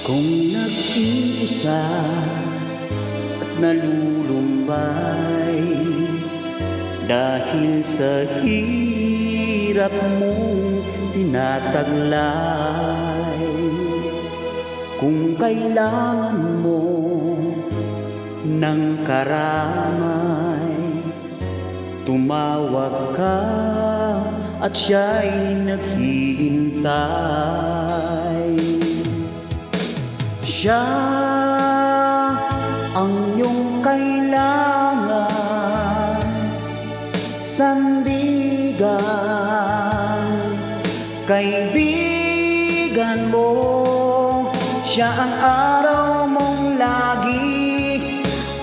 Kung nag-iisa at nalulumbay dahil sa hirap mong tinataglay, kung kailangan mo ng karamay, tumawag ka at siya'y naghihintay. Siya ang iyong kailangan, sandigan, kaibigan mo. Siya ang araw mong lagi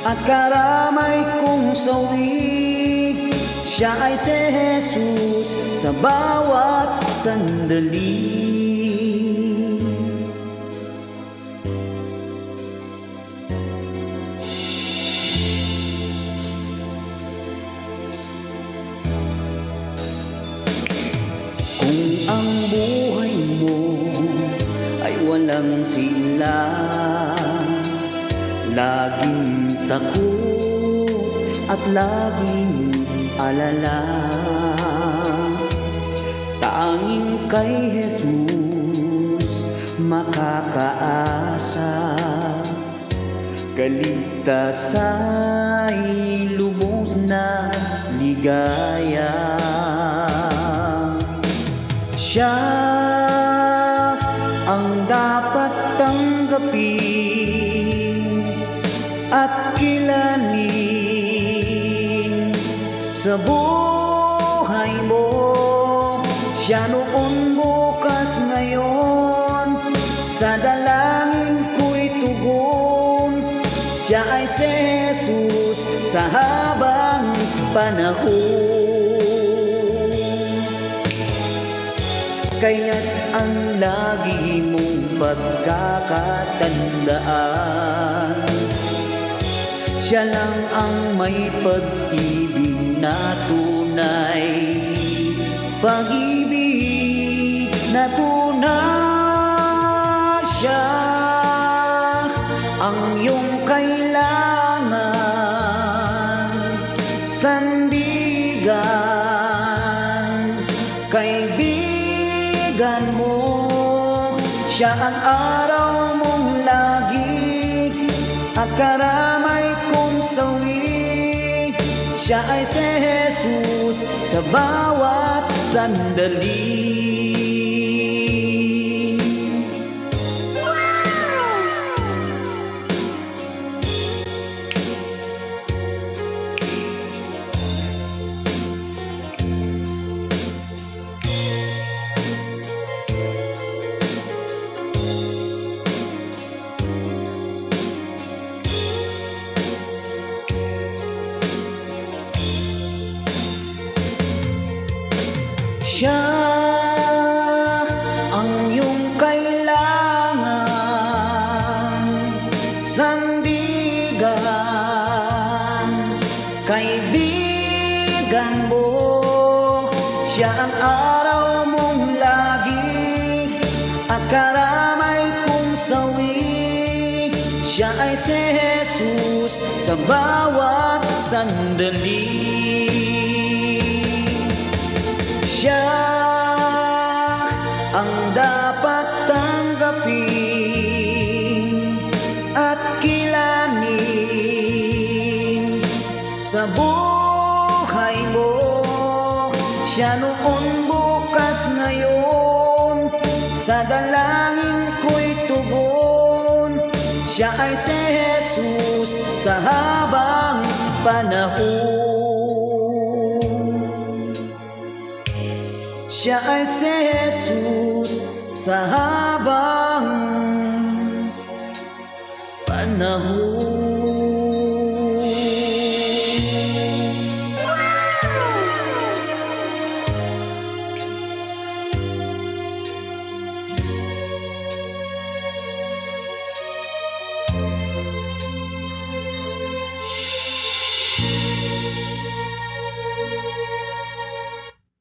at karamay kong sawi. Siya ay si Jesus sa bawat sandali. Kung ang buhay mo ay walang sila, laging takot at laging alala, tanging kay Jesus makakaasa. Kaligtasa'y lubos na ligaya. Siya ang dapat tanggapin at kilanin sa buhay mo. Siya noon, bukas, ngayon, sa dalangin ko'y tugon. Siya ay si Jesus sa habang panahon. Kaya't ang lagi mong pagkakatandaan, siya lang ang may pag-ibig na tunay, pag-ibig na tunay. Siya ang iyong kailangan, sandigan, kaibigan mo. Siya ang araw mong lagi at karamay kong sawi. Siya ay si Jesus sa bawat sandali. Siya ang iyong kailangan, sandigan, kaibigan mo. Siya ang araw mong lagi at karamay kong sawi. Siya ay si Jesus sa bawat sandali. Siya ang dapat tanggapin at kilanin sa buhay mo. Siya noon, bukas, ngayon, sa dalangin ko'y tugon. Siya ay si Jesus sa habang panahon. Siya ay si Jesus sa habang panahon.